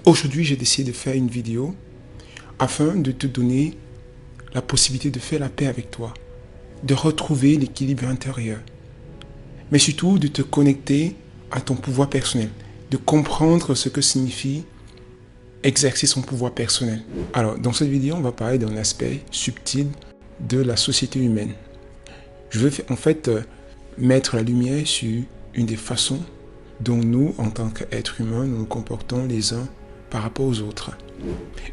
Aujourd'hui, j'ai décidé de faire une vidéo afin de te donner la possibilité de faire la paix avec toi, de retrouver l'équilibre intérieur, mais surtout de te connecter à ton pouvoir personnel, de comprendre ce que signifie exercer son pouvoir personnel. Alors, dans cette vidéo, on va parler d'un aspect subtil de la société humaine. Je veux en fait mettre la lumière sur une des façons dont nous, en tant qu'êtres humains, nous nous comportons les uns par rapport aux autres.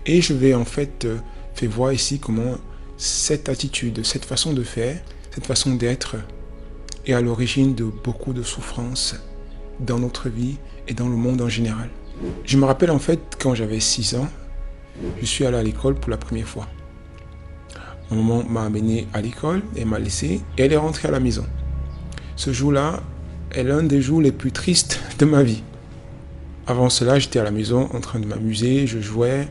Et je vais en fait faire voir ici comment cette attitude, cette façon de faire, cette façon d'être est à l'origine de beaucoup de souffrances dans notre vie et dans le monde en général. Je me rappelle en fait quand j'avais 6 ans, je suis allé à l'école pour la première fois. Ma maman m'a amené à l'école, elle m'a laissé et elle est rentrée à la maison. Ce jour-là est l'un des jours les plus tristes de ma vie. Avant cela, j'étais à la maison en train de m'amuser, je jouais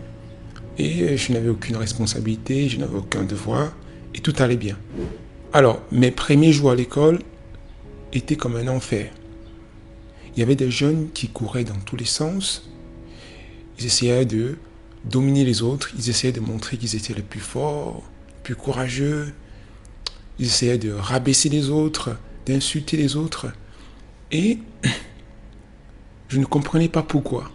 et je n'avais aucune responsabilité, je n'avais aucun devoir et tout allait bien. Alors, mes premiers jours à l'école étaient comme un enfer. Il y avait des jeunes qui couraient dans tous les sens, ils essayaient de dominer les autres, ils essayaient de montrer qu'ils étaient les plus forts, les plus courageux, ils essayaient de rabaisser les autres, d'insulter les autres et je ne comprenais pas pourquoi.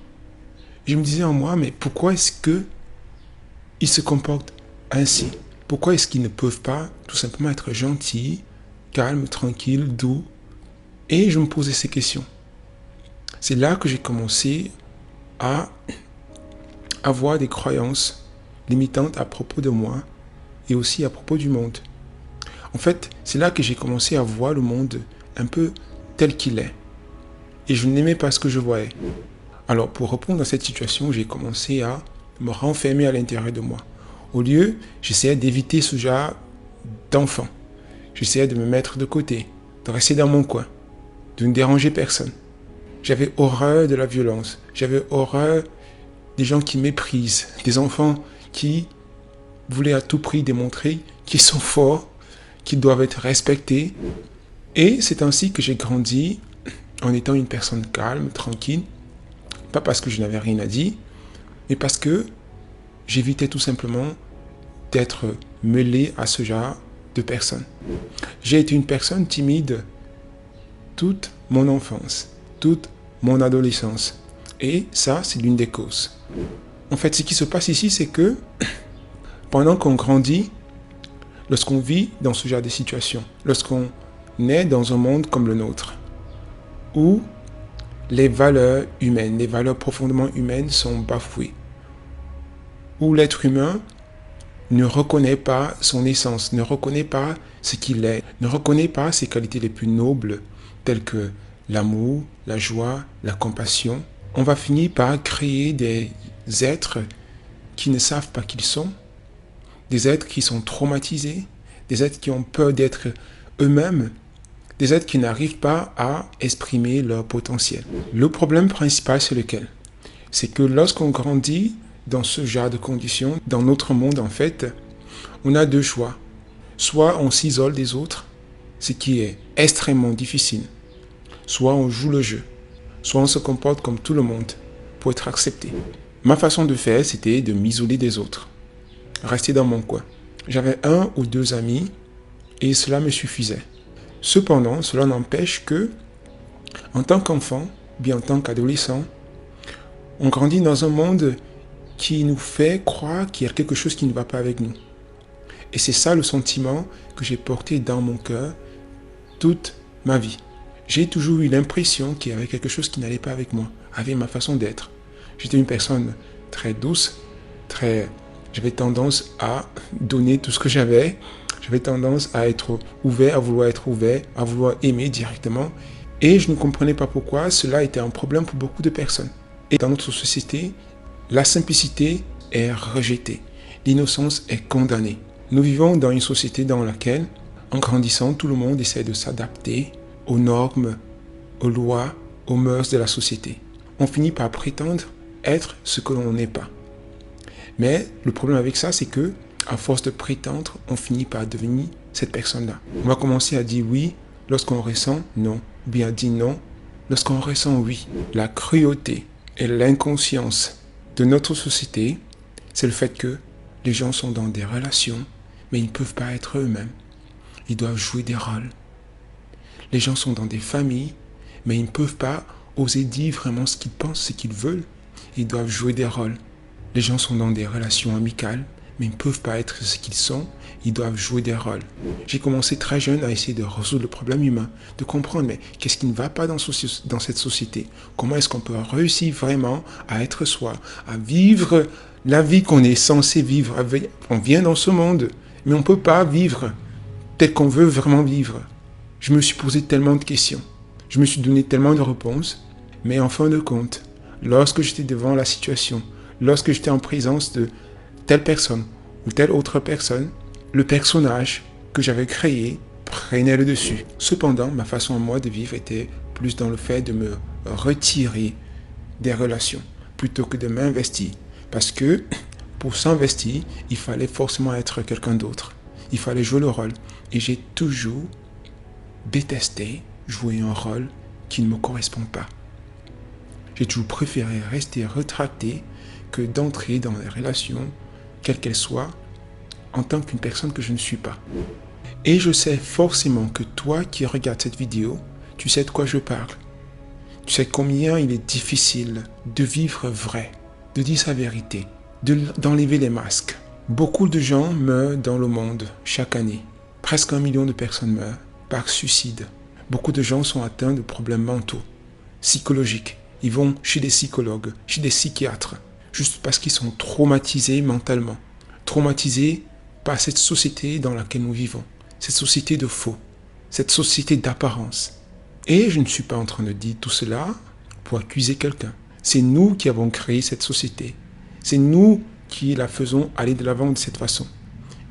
Je me disais en moi, mais pourquoi est-ce qu'ils se comportent ainsi? Pourquoi est-ce qu'ils ne peuvent pas tout simplement être gentils, calmes, tranquilles, doux? Et je me posais ces questions. C'est là que j'ai commencé à avoir des croyances limitantes à propos de moi et aussi à propos du monde. En fait, c'est là que j'ai commencé à voir le monde un peu tel qu'il est. Et je n'aimais pas ce que je voyais. Alors, pour répondre à cette situation, j'ai commencé à me renfermer à l'intérieur de moi. Au lieu, j'essayais d'éviter ce genre d'enfant. J'essayais de me mettre de côté, de rester dans mon coin, de ne déranger personne. J'avais horreur de la violence. J'avais horreur des gens qui méprisent, des enfants qui voulaient à tout prix démontrer qu'ils sont forts, qu'ils doivent être respectés. Et c'est ainsi que j'ai grandi en étant une personne calme, tranquille, pas parce que je n'avais rien à dire, mais parce que j'évitais tout simplement d'être mêlé à ce genre de personnes. J'ai été une personne timide toute mon enfance, toute mon adolescence. Et ça, c'est l'une des causes. En fait, ce qui se passe ici, c'est que pendant qu'on grandit, lorsqu'on vit dans ce genre de situation, lorsqu'on est dans un monde comme le nôtre, où les valeurs humaines, les valeurs profondément humaines sont bafouées, où l'être humain ne reconnaît pas son essence, ne reconnaît pas ce qu'il est, ne reconnaît pas ses qualités les plus nobles, telles que l'amour, la joie, la compassion, on va finir par créer des êtres qui ne savent pas qui ils sont, des êtres qui sont traumatisés, des êtres qui ont peur d'être eux-mêmes, des êtres qui n'arrivent pas à exprimer leur potentiel. Le problème principal, c'est lequel? C'est que lorsqu'on grandit dans ce genre de conditions, dans notre monde en fait, on a deux choix. Soit on s'isole des autres, ce qui est extrêmement difficile. Soit on joue le jeu. Soit on se comporte comme tout le monde pour être accepté. Ma façon de faire, c'était de m'isoler des autres. Rester dans mon coin. J'avais 1 ou 2 amis et cela me suffisait. Cependant, cela n'empêche que, en tant qu'enfant, bien en tant qu'adolescent, on grandit dans un monde qui nous fait croire qu'il y a quelque chose qui ne va pas avec nous. Et c'est ça le sentiment que j'ai porté dans mon cœur toute ma vie. J'ai toujours eu l'impression qu'il y avait quelque chose qui n'allait pas avec moi, avec ma façon d'être. J'étais une personne très douce, j'avais tendance à donner tout ce que j'avais. J'avais tendance à être ouvert, à vouloir aimer directement. Et je ne comprenais pas pourquoi cela était un problème pour beaucoup de personnes. Et dans notre société, la simplicité est rejetée. L'innocence est condamnée. Nous vivons dans une société dans laquelle, en grandissant, tout le monde essaie de s'adapter aux normes, aux lois, aux mœurs de la société. On finit par prétendre être ce que l'on n'est pas. Mais le problème avec ça, c'est que à force de prétendre, on finit par devenir cette personne-là. On va commencer à dire oui lorsqu'on ressent non, ou bien dire non lorsqu'on ressent oui. La cruauté et l'inconscience de notre société, c'est le fait que les gens sont dans des relations, mais ils ne peuvent pas être eux-mêmes. Ils doivent jouer des rôles. Les gens sont dans des familles, mais ils ne peuvent pas oser dire vraiment ce qu'ils pensent, ce qu'ils veulent. Ils doivent jouer des rôles. Les gens sont dans des relations amicales, mais ils ne peuvent pas être ce qu'ils sont. Ils doivent jouer des rôles. J'ai commencé très jeune à essayer de résoudre le problème humain, de comprendre, mais qu'est-ce qui ne va pas dans cette société? Comment est-ce qu'on peut réussir vraiment à être soi, à vivre la vie qu'on est censé vivre? On vient dans ce monde, mais on ne peut pas vivre tel qu'on veut vraiment vivre. Je me suis posé tellement de questions. Je me suis donné tellement de réponses. Mais en fin de compte, lorsque j'étais devant la situation, lorsque j'étais en présence de telle personne ou telle autre personne, le personnage que j'avais créé prenait le dessus. Cependant, ma façon à moi de vivre était plus dans le fait de me retirer des relations plutôt que de m'investir. Parce que pour s'investir, il fallait forcément être quelqu'un d'autre. Il fallait jouer le rôle. Et j'ai toujours détesté jouer un rôle qui ne me correspond pas. J'ai toujours préféré rester retracté que d'entrer dans les relations, quelles qu'elles soient, en tant qu'une personne que je ne suis pas. Et je sais forcément que toi qui regardes cette vidéo, tu sais de quoi je parle. Tu sais combien il est difficile de vivre vrai, de dire sa vérité, d'enlever les masques. Beaucoup de gens meurent dans le monde chaque année. Presque 1 million de personnes meurent par suicide. Beaucoup de gens sont atteints de problèmes mentaux, psychologiques. Ils vont chez des psychologues, chez des psychiatres, juste parce qu'ils sont traumatisés mentalement. Traumatisés par cette société dans laquelle nous vivons. Cette société de faux. Cette société d'apparence. Et je ne suis pas en train de dire tout cela pour accuser quelqu'un. C'est nous qui avons créé cette société. C'est nous qui la faisons aller de l'avant de cette façon.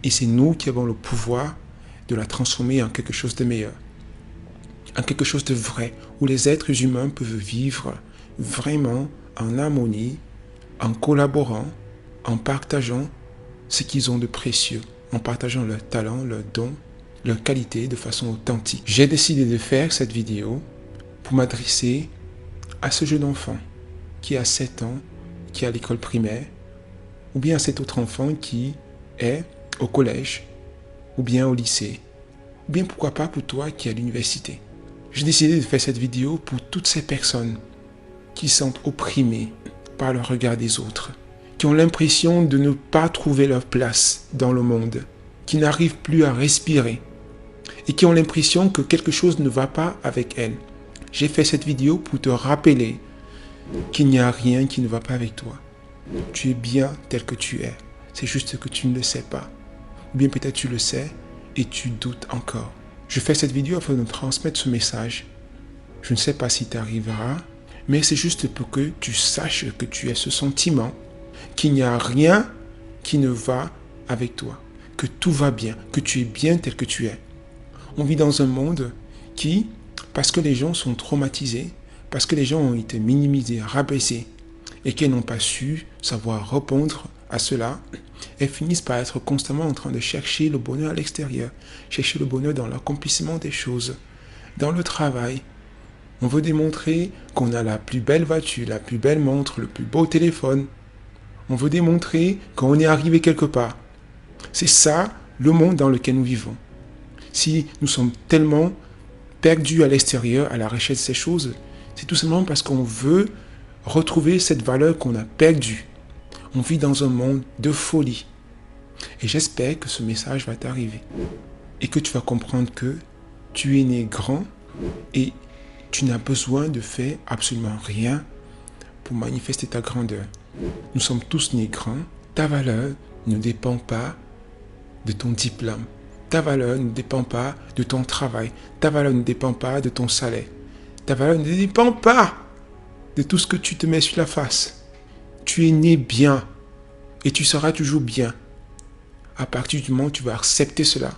Et c'est nous qui avons le pouvoir de la transformer en quelque chose de meilleur. En quelque chose de vrai, où les êtres humains peuvent vivre vraiment en harmonie, en collaborant, en partageant ce qu'ils ont de précieux, en partageant leurs talents, leurs dons, leurs qualités de façon authentique. J'ai décidé de faire cette vidéo pour m'adresser à ce jeune enfant qui a 7 ans, qui est à l'école primaire, ou bien à cet autre enfant qui est au collège, ou bien au lycée, ou bien pourquoi pas pour toi qui est à l'université. J'ai décidé de faire cette vidéo pour toutes ces personnes qui sont opprimées par le regard des autres, qui ont l'impression de ne pas trouver leur place dans le monde, qui n'arrivent plus à respirer et qui ont l'impression que quelque chose ne va pas avec elles. J'ai fait cette vidéo pour te rappeler qu'il n'y a rien qui ne va pas avec toi. Tu es bien tel que tu es. C'est juste que tu ne le sais pas. Ou bien peut-être tu le sais et tu doutes encore. Je fais cette vidéo afin de transmettre ce message. Je ne sais pas si tu arriveras, mais c'est juste pour que tu saches que tu aies ce sentiment qu'il n'y a rien qui ne va avec toi, que tout va bien, que tu es bien tel que tu es. On vit dans un monde qui, parce que les gens sont traumatisés, parce que les gens ont été minimisés, rabaissés, et qu'ils n'ont pas su savoir répondre à cela, elles finissent par être constamment en train de chercher le bonheur à l'extérieur, chercher le bonheur dans l'accomplissement des choses, dans le travail. On veut démontrer qu'on a la plus belle voiture, la plus belle montre, le plus beau téléphone. On veut démontrer qu'on est arrivé quelque part. C'est ça le monde dans lequel nous vivons. Si nous sommes tellement perdus à l'extérieur, à la recherche de ces choses, c'est tout simplement parce qu'on veut retrouver cette valeur qu'on a perdue. On vit dans un monde de folie. Et j'espère que ce message va t'arriver. Et que tu vas comprendre que tu es né grand et tu n'as besoin de faire absolument rien pour manifester ta grandeur. Nous sommes tous nés grands. Ta valeur ne dépend pas de ton diplôme. Ta valeur ne dépend pas de ton travail. Ta valeur ne dépend pas de ton salaire. Ta valeur ne dépend pas de tout ce que tu te mets sur la face. Tu es né bien et tu seras toujours bien. À partir du moment où tu vas accepter cela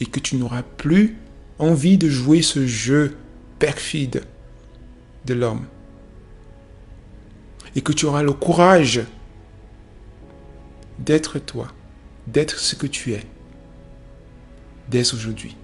et que tu n'auras plus envie de jouer ce jeu perfide de l'homme. Et que tu auras le courage d'être toi, d'être ce que tu es, dès aujourd'hui.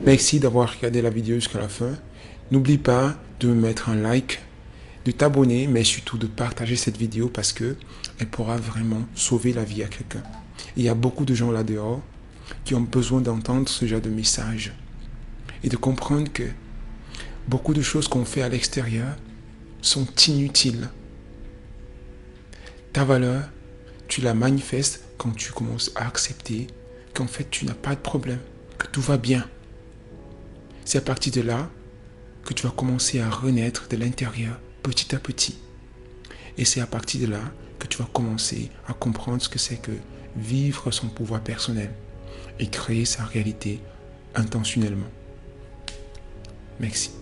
Merci d'avoir regardé la vidéo jusqu'à la fin. N'oublie pas de me mettre un like, de t'abonner, mais surtout de partager cette vidéo parce que elle pourra vraiment sauver la vie à quelqu'un. Il y a beaucoup de gens là dehors qui ont besoin d'entendre ce genre de message et de comprendre que beaucoup de choses qu'on fait à l'extérieur sont inutiles. Ta valeur, tu la manifestes quand tu commences à accepter qu'en fait tu n'as pas de problème, que tout va bien. C'est à partir de là que tu vas commencer à renaître de l'intérieur petit à petit. Et c'est à partir de là que tu vas commencer à comprendre ce que c'est que vivre son pouvoir personnel et créer sa réalité intentionnellement. Merci.